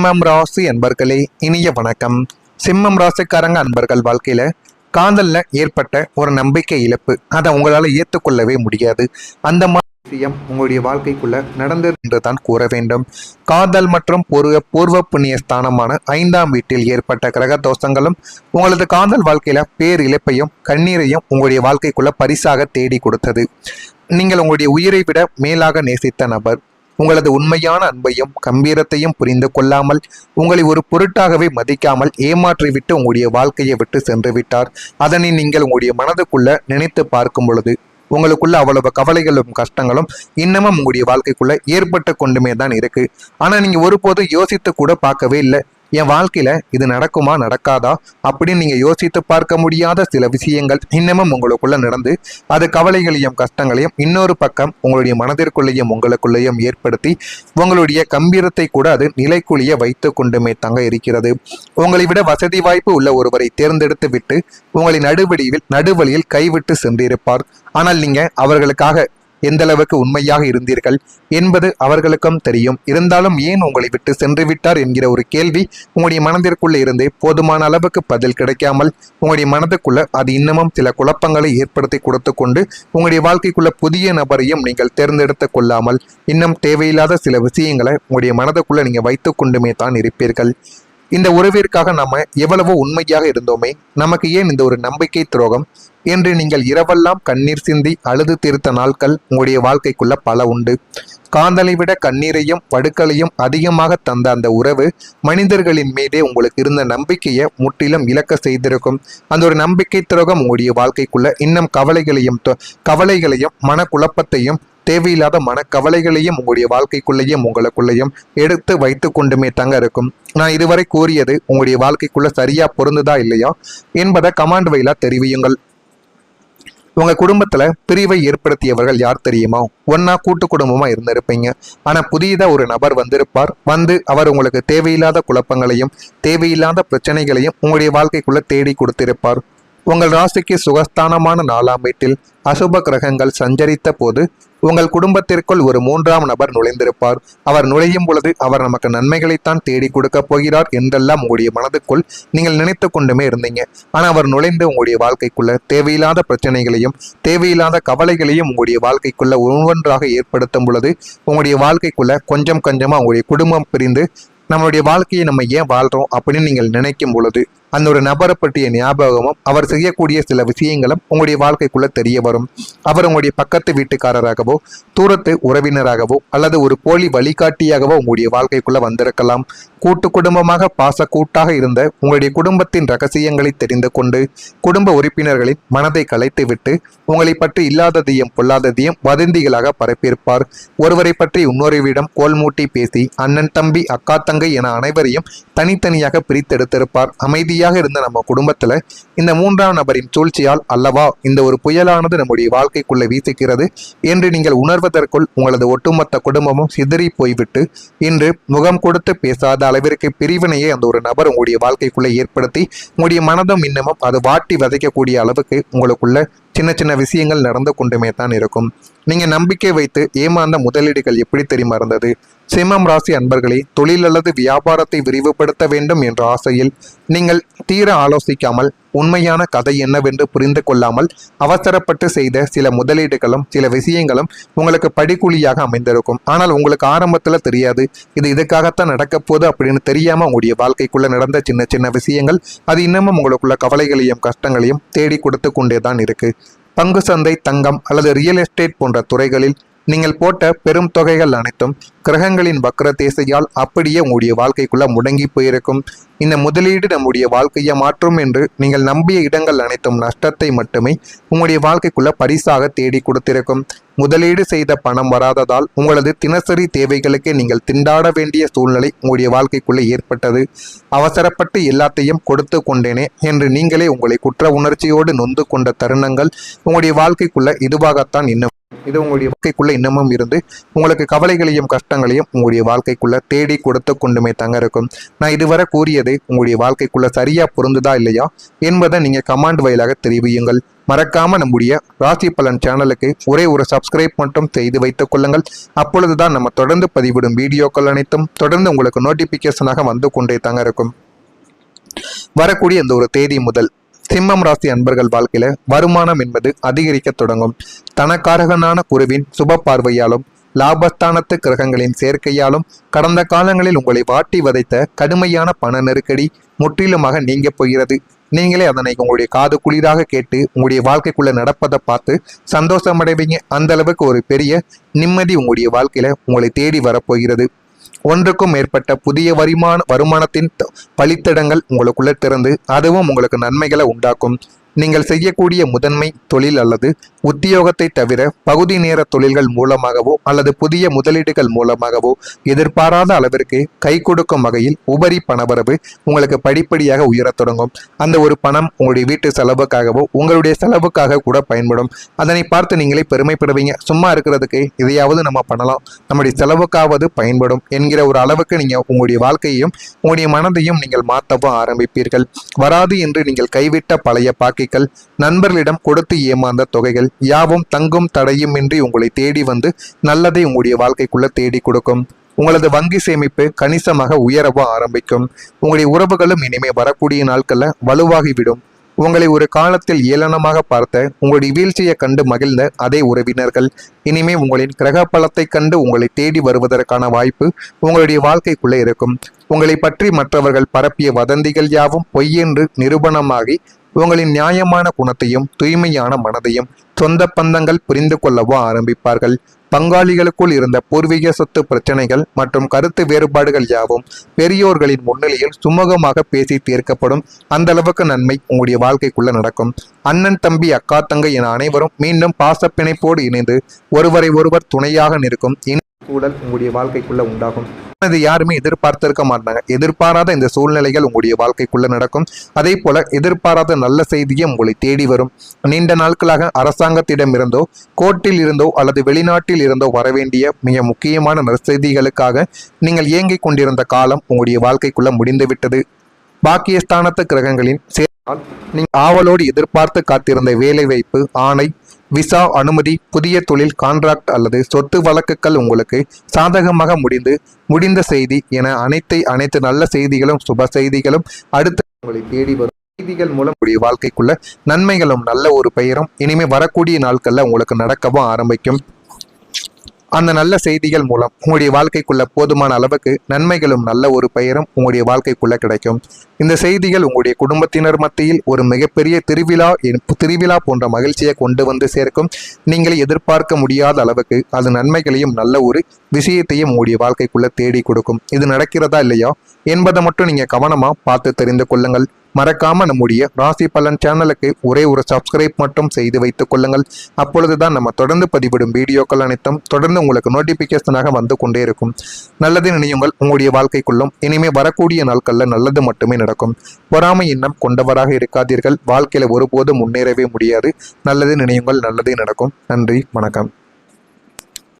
சிம்மம் ராசி அன்பர்களே, இனிய வணக்கம். சிம்மம் ராசிக்காரங்க அன்பர்கள் வாழ்க்கையில காதல்ல ஏற்பட்ட ஒரு நம்பிக்கை இழப்பு, அதை உங்களால ஏற்றுக்கொள்ளவே முடியாது. அந்த மாதிரி விஷயம் உங்களுடைய வாழ்க்கைக்குள்ள நடந்தது என்று தான் கூற வேண்டும். காதல் மற்றும் பூர்வ புண்ணிய ஸ்தானமான 5ஆம் வீட்டில் ஏற்பட்ட கிரக தோஷங்களும் உங்களது காதல் வாழ்க்கையில பேரிழப்பையும் கண்ணீரையும் உங்களுடைய வாழ்க்கைக்குள்ள பரிசாக தேடி கொடுத்தது. நீங்கள் உங்களுடைய உயிரை விட மேலாக நேசித்த நபர் உங்களது உண்மையான அன்பையும் கம்பீரத்தையும் புரிந்து கொள்ளாமல் உங்களை ஒரு பொருட்டாகவே மதிக்காமல் ஏமாற்றிவிட்டு உங்களுடைய வாழ்க்கையை விட்டு சென்று விட்டார். அதனை நீங்கள் உங்களுடைய மனதுக்குள்ள நினைத்து பார்க்கும் பொழுது உங்களுக்குள்ள அவ்வளவு கவலைகளும் கஷ்டங்களும் இன்னமும் உங்களுடைய வாழ்க்கைக்குள்ள ஏற்பட்டு கொண்டுமே தான் இருக்கு. ஆனா நீங்க ஒருபோதும் யோசித்து கூட பார்க்கவே இல்லை, என் வாழ்க்கையில இது நடக்குமா நடக்காதா அப்படின்னு நீங்க யோசித்து பார்க்க முடியாத சில விஷயங்கள் இன்னமும் உங்களுக்குள்ள நடந்து அது கவலைகளையும் கஷ்டங்களையும் இன்னொரு பக்கம் உங்களுடைய மனதிற்குள்ளேயும் உங்களுக்குள்ளேயும் ஏற்படுத்தி உங்களுடைய கம்பீரத்தை கூட அது நிலைக்குழிய வைத்து கொண்டுமே தாங்க இருக்கிறது. உங்களை விட வசதி வாய்ப்பு உள்ள ஒருவரை தேர்ந்தெடுத்து விட்டு உங்களை நடுவழியில் கைவிட்டு சென்றிருப்பார். ஆனால் நீங்க அவர்களுக்காக எந்த அளவுக்கு உண்மையாக இருந்தீர்கள் என்பது அவர்களுக்கும் தெரியும். இருந்தாலும் ஏன் உங்களை விட்டு சென்று விட்டார் என்கிற ஒரு கேள்வி உங்களுடைய மனதிற்குள்ள இருந்து போதுமான அளவுக்கு பதில் கிடைக்காமல் உங்களுடைய மனதுக்குள்ள அது இன்னமும் சில குழப்பங்களை ஏற்படுத்தி கொடுத்து கொண்டு உங்களுடைய வாழ்க்கைக்குள்ள புதிய நபரையும் நீங்கள் தேர்ந்தெடுத்து கொள்ளாமல் இன்னும் தேவையில்லாத சில விஷயங்களை உங்களுடைய மனதுக்குள்ள நீங்க வைத்து கொண்டுமே தான் இருப்பீர்கள். இந்த உறவிற்காக நாம எவ்வளவோ உண்மையாக இருந்தோமே, நமக்கு ஏன் இந்த ஒரு நம்பிக்கை துரோகம் என்று நீங்கள் இரவெல்லாம் கண்ணீர் சிந்தி அழுது தீர்த்த நாட்கள் உங்களுடைய வாழ்க்கைக்குள்ள பல உண்டு. காதலை விட கண்ணீரையும் படுக்களையும் அதிகமாக தந்த அந்த உறவு மனிதர்களின் மீதே உங்களுக்கு இருந்த நம்பிக்கையை முற்றிலும் இழக்க செய்திருக்கும். அந்த ஒரு நம்பிக்கை துரோகம் உங்களுடைய வாழ்க்கைக்குள்ள இன்னும் கவலைகளையும் மனக்குழப்பத்தையும் தேவையில்லாத மனக்கவலைகளையும் உங்களுடைய வாழ்க்கைக்குள்ளேயும் உங்களுக்குள்ளேயும் எடுத்து வைத்து கொண்டுமே தாங்க இருக்கும். நான் இதுவரை கூறியது உங்களுடைய வாழ்க்கைக்குள்ள சரியா பொருந்துதா இல்லையா என்பதை கமாண்ட் வழியா தெரிவியுங்கள். உங்க குடும்பத்துல பிரிவை ஏற்படுத்தியவர்கள் யார் தெரியுமா? ஒன்னா கூட்டு குடும்பமா இருந்திருப்பீங்க. ஆனா புதியதா ஒரு நபர் வந்திருப்பார். அவர் உங்களுக்கு தேவையில்லாத குழப்பங்களையும் தேவையில்லாத பிரச்சனைகளையும் உங்களுடைய வாழ்க்கைக்குள்ள தேடி கொடுத்திருப்பார். உங்கள் ராசிக்கு சுகஸ்தானமான 4ஆம் வீட்டில் அசுப கிரகங்கள் சஞ்சரித்த போது உங்கள் குடும்பத்திற்குள் ஒரு 3ஆம் நபர் நுழைந்திருப்பார். அவர் நுழையும் பொழுது அவர் நமக்கு நன்மைகளைத்தான் தேடி கொடுக்க போகிறார் என்றெல்லாம் உங்களுடைய மனதுக்குள் நீங்கள் நினைத்து கொண்டுமே இருந்தீங்க. ஆனா அவர் நுழைந்து உங்களுடைய வாழ்க்கைக்குள்ள தேவையில்லாத பிரச்சனைகளையும் தேவையில்லாத கவலைகளையும் உங்களுடைய வாழ்க்கைக்குள்ள ஒவ்வொன்றாக ஏற்படுத்தும் பொழுது உங்களுடைய வாழ்க்கைக்குள்ள கொஞ்சம் கொஞ்சமா உங்களுடைய குடும்பம் பிரிந்து நம்மளுடைய வாழ்க்கையை நம்ம ஏன் வாழ்றோம் அப்படின்னு நீங்கள் நினைக்கும் பொழுது அந்த ஒரு நபரை பற்றிய ஞாபகமும் அவர் செய்யக்கூடிய சில விஷயங்களும் உங்களுடைய வாழ்க்கைக்குள்ள தெரிய வரும். அவர் உங்களுடைய பக்கத்து வீட்டுக்காரராகவோ தூரத்து உறவினராகவோ அல்லது ஒரு போலி வழிகாட்டியாகவோ உங்களுடைய வாழ்க்கைக்குள்ள வந்திருக்கலாம். கூட்டு குடும்பமாக பாசக்கூட்டாக இருந்த உங்களுடைய குடும்பத்தின் ரகசியங்களை தெரிந்து கொண்டு குடும்ப உறுப்பினர்களின் மனதை கலைத்து விட்டு உங்களை பற்றி இல்லாததையும் பொல்லாததையும் வதந்திகளாக பரப்பியிருப்பார். ஒருவரை பற்றி இன்னொருவிடம் கோல்மூட்டி பேசி அண்ணன் தம்பி அக்கா தங்கை என அனைவரையும் தனித்தனியாக பிரித்தெடுத்திருப்பார். அமைதியாக இருந்த நம்ம குடும்பத்துல இந்த 3ஆம் நபரின் சூழ்ச்சியால் அல்லவா இந்த ஒரு புயலானது நம்முடைய வாழ்க்கைக்குள்ள வீசுகிறது என்று நீங்கள் உணர்வதற்குள் உங்களது ஒட்டுமொத்த குடும்பமும் சிதறி போய்விட்டு இன்று முகம் கொடுத்து பேசாத அளவிற்கு பிரிவினையை அந்த ஒரு நபர் உங்களுடைய வாழ்க்கைக்குள்ள ஏற்படுத்தி உங்களுடைய மனதும் இன்னமும் அது வாட்டி விதைக்கக்கூடிய அளவுக்கு உங்களுக்குள்ள சின்ன சின்ன விஷயங்கள் நடந்து கொண்டுமே தான் இருக்கும். நீங்க நம்பிக்கை வைத்து ஏமாந்த முதலீடுகள் எப்படி தெரியுமா இருந்தது? சிம்மம் ராசி அன்பர்களே, தொழில் அல்லது வியாபாரத்தை விரிவுபடுத்த வேண்டும் என்ற ஆசையில் நீங்கள் தீர ஆலோசிக்காமல் உண்மையான கதை என்னவென்று புரிந்து கொள்ளாமல் அவசரப்பட்டு செய்த சில முதலீடுகளும் சில விஷயங்களும் உங்களுக்கு படிக்குழியாக அமைந்திருக்கும். ஆனால் உங்களுக்கு ஆரம்பத்துல தெரியாது இது இதுக்காகத்தான் நடக்க போகுது அப்படின்னு தெரியாம உங்களுடைய வாழ்க்கைக்குள்ள நடந்த சின்ன சின்ன விஷயங்கள் அது இன்னமும் உங்களுக்குள்ள கவலைகளையும் கஷ்டங்களையும் தேடி கொடுத்து கொண்டே தான் இருக்கு. பங்கு சந்தை, தங்கம் அல்லது ரியல் எஸ்டேட் போன்ற துறைகளில் நீங்கள் போட்ட பெரும் தொகைகள் அனைத்தும் கிரகங்களின் வக்ர தேசையால் அப்படியே உங்களுடைய வாழ்க்கைக்குள்ள முடங்கி போயிருக்கும். இந்த முதலீடு நம்முடைய வாழ்க்கையை மாற்றும் என்று நீங்கள் நம்பிய இடங்கள் அனைத்தும் நஷ்டத்தை மட்டுமே உங்களுடைய வாழ்க்கைக்குள்ள பரிசாக தேடி கொடுத்திருக்கும். முதலீடு செய்த பணம் வராததால் உங்களது தினசரி தேவைகளுக்கு நீங்கள் திண்டாட வேண்டிய சூழ்நிலை உங்களுடைய வாழ்க்கைக்குள்ள ஏற்பட்டது. அவசரப்பட்டு எல்லாத்தையும் கொடுத்து கொண்டேனே என்று நீங்களே உங்களை குற்ற உணர்ச்சியோடு நொந்து கொண்ட தருணங்கள் உங்களுடைய வாழ்க்கைக்குள்ள இதுவாகத்தான் இன்னும் இது உங்களுடைய வாழ்க்கைக்குள்ள இன்னமும் இருந்து உங்களுக்கு கவலைகளையும் கஷ்டங்களையும் உங்களுடைய வாழ்க்கைக்குள்ள தேடி கொடுத்து கொண்டுமே தாங்க இருக்கும். நான் இதுவரை கூறியது உங்களுடைய வாழ்க்கைக்குள்ள சரியா பொருந்துதா இல்லையா என்பதை நீங்க கமெண்ட் வாயிலாக தெரிவியுங்கள். மறக்காம நம்முடைய ராசி பலன் சேனலுக்கு ஒரே ஒரு சப்ஸ்கிரைப் மட்டும் செய்து வைத்துக் கொள்ளுங்கள். அப்பொழுதுதான் நம்ம தொடர்ந்து பதிவிடும் வீடியோக்கள் அனைத்தும் தொடர்ந்து உங்களுக்கு நோட்டிபிகேஷனாக வந்து கொண்டே தாங்க இருக்கும். வரக்கூடிய இந்த ஒரு தேதி முதல் சிம்மம் ராசி அன்பர்கள் வாழ்க்கையில வருமானம் என்பது அதிகரிக்க தொடங்கும். தனக்காரகனான குருவின் சுப பார்வையாலும் லாபஸ்தானத்து கிரகங்களின் சேர்க்கையாலும் கடந்த காலங்களில் உங்களை வாட்டி வதைத்த கடுமையான பண நெருக்கடி முற்றிலுமாக நீங்க போகிறது. நீங்களே அதனை உங்களுடைய காது குளிராக கேட்டு உங்களுடைய வாழ்க்கைக்குள்ள நடப்பதை பார்த்து சந்தோஷம் அடைவீங்க. அந்த அளவுக்கு ஒரு பெரிய நிம்மதி உங்களுடைய வாழ்க்கையில உங்களை தேடி வரப்போகிறது. ஒன்றுக்கும் மேற்பட்ட புதிய வருமானத்தின் பலித்தடங்கள் உங்களுக்குள்ள திறந்து அதுவும் உங்களுக்கு நன்மைகளை உண்டாக்கும். நீங்கள் செய்யக்கூடிய முதன்மை தொழில் அல்லது உத்தியோகத்தை தவிர பகுதி நேர தொழில்கள் மூலமாகவோ அல்லது புதிய முதலீடுகள் மூலமாகவோ எதிர்பாராத அளவிற்கு கை கொடுக்கும் வகையில் உபரி பணவரவு உங்களுக்கு படிப்படியாக உயரத் தொடங்கும். அந்த ஒரு பணம் உங்களுடைய வீட்டு செலவுக்காகவோ உங்களுடைய செலவுக்காக கூட பயன்படும். அதனை பார்த்து நீங்களே பெருமைப்படுவீங்க. சும்மா இருக்கிறதுக்கு இதையாவது நம்ம பண்ணலாம், நம்முடைய செலவுக்காவது பயன்படும் என்கிற ஒரு அளவுக்கு நீங்க உங்களுடைய வாழ்க்கையையும் உங்களுடைய மனதையும் நீங்கள் மாற்றவும் ஆரம்பிப்பீர்கள். வராது என்று நீங்கள் கைவிட்ட பழைய பாக்கி நண்பர்களிடம் கொடுத்து ஏமாந்த தொகைகள் யாவும் தங்கும் தடையுமின்றி உங்களை தேடி வந்து நல்லதை உங்களுடைய வாழ்க்கைக்குள்ள தேடி கொடுக்கும். உங்களது வங்கி சேமிப்பு கணிசமாக உயரவும் ஆரம்பிக்கும். உங்களுடைய உறவுகளும் இனிமே வரக்கூடிய நாட்கள்ல வலுவாகிவிடும். உங்களை ஒரு காலத்தில் ஏளனமாக பார்த்த உங்களுடைய வீழ்ச்சியை கண்டு மகிழ்ந்த அதே உறவினர்கள் இனிமே உங்களின் கிரக பலத்தை கண்டு உங்களை தேடி வருவதற்கான வாய்ப்பு உங்களுடைய வாழ்க்கைக்குள்ளே இருக்கும். உங்களை பற்றி மற்றவர்கள் பரப்பிய வதந்திகள் யாவும் பொய்யென்று நிரூபணமாகி உங்களின் நியாயமான குணத்தையும் தூய்மையான மனதையும் சொந்த பந்தங்கள் புரிந்து கொள்ளவோ ஆரம்பிப்பார்கள். பங்காளிகளுக்குள் இருந்த பூர்வீக சொத்து பிரச்சனைகள் மற்றும் கருத்து வேறுபாடுகள் யாவும் பெரியோர்களின் முன்னிலையில் சுமூகமாக பேசி தீர்க்கப்படும். அந்த அளவுக்கு நன்மை உங்களுடைய வாழ்க்கைக்குள்ள நடக்கும். அண்ணன் தம்பி அக்கா தங்கை என அனைவரும் மீண்டும் பாசப்பிணைப்போடு இணைந்து ஒருவரை ஒருவர் துணையாக நிற்கும் சூழல் உங்களுடைய வாழ்க்கைக்குள்ள உண்டாகும். இது யாருமே எதிர்பார்த்திருக்க மாட்டாங்க. எதிர்பாராத இந்த சூழ்நிலைகள் உங்களுடைய வாழ்க்கைக்குள்ள நடக்கும். அதே போல எதிர்பாராத நல்ல செய்தியும் உங்களை தேடி வரும். நீண்ட நாட்களாக அரசாங்கத்திடம் இருந்தோ கோர்ட்டில் இருந்தோ அல்லது வெளிநாட்டில் இருந்தோ வரவேண்டிய மிக முக்கியமான நற்செய்திகளுக்காக நீங்கள் ஏங்கிக் கொண்டிருந்த காலம் உங்களுடைய வாழ்க்கைக்குள்ள முடிந்துவிட்டது. பாக்கியஸ்தானத்து கிரகங்களின் சேர்ந்தால் நீங்கள் ஆவலோடு எதிர்பார்த்து காத்திருந்த வேலை வாய்ப்பு, ஆணை, விசா, அனுமதி, புதிய தொழில், கான்ட்ராக்ட் அல்லது சொத்து வழக்குகள் உங்களுக்கு சாதகமாக முடிந்த செய்தி என அனைத்து நல்ல செய்திகளும் சுப செய்திகளும் அடுத்து உங்களை தேடி வரும். செய்திகள் மூலம் உங்களுடைய வாழ்க்கைக்குள்ள நன்மைகளும் நல்ல ஒரு பெயரும் இனிமே வரக்கூடிய நாட்கள்ல உங்களுக்கு நடக்கவும் ஆரம்பிக்கும். அந்த நல்ல செய்திகள் மூலம் உங்களுடைய வாழ்க்கைக்குள்ள போதுமான அளவுக்கு நன்மைகளும் நல்ல ஒரு பெயரும் உங்களுடைய வாழ்க்கைக்குள்ள கிடைக்கும். இந்த செய்திகள் உங்களுடைய குடும்பத்தினர் மத்தியில் ஒரு மிகப்பெரிய திருவிழா போன்ற மகிழ்ச்சியை கொண்டு வந்து சேர்க்கும். நீங்கள் எதிர்பார்க்க முடியாத அளவுக்கு அது நன்மைகளையும் நல்ல ஒரு விஷயத்தையும் உங்களுடைய வாழ்க்கைக்குள்ள தேடி கொடுக்கும். இது நடக்கிறதா இல்லையா என்பதை மட்டும் நீங்க கவனமா பார்த்து தெரிந்து கொள்ளுங்கள். மறக்காம நம்முடைய ராசி பலன் சேனலுக்கு ஒரே ஒரு சப்ஸ்கிரைப் மட்டும் செய்து வைத்துக் கொள்ளுங்கள். அப்பொழுதுதான் நம்ம தொடர்ந்து பதிவிடும் வீடியோக்கள் அனைத்தும் தொடர்ந்து உங்களுக்கு நோட்டிபிகேஷனாக வந்து கொண்டே இருக்கும். நல்லது நினையுங்கள். உங்களுடைய வாழ்க்கைக்குள்ளும் இனிமே வரக்கூடிய நாட்கள்ல நல்லது மட்டுமே நடக்கும். பொறாமை எண்ணம் கொண்டவராக இருக்காதீர்கள். வாழ்க்கையில ஒருபோதும் முன்னேறவே முடியாது. நல்லது நினையுங்கள், நல்லதே நடக்கும். நன்றி, வணக்கம்.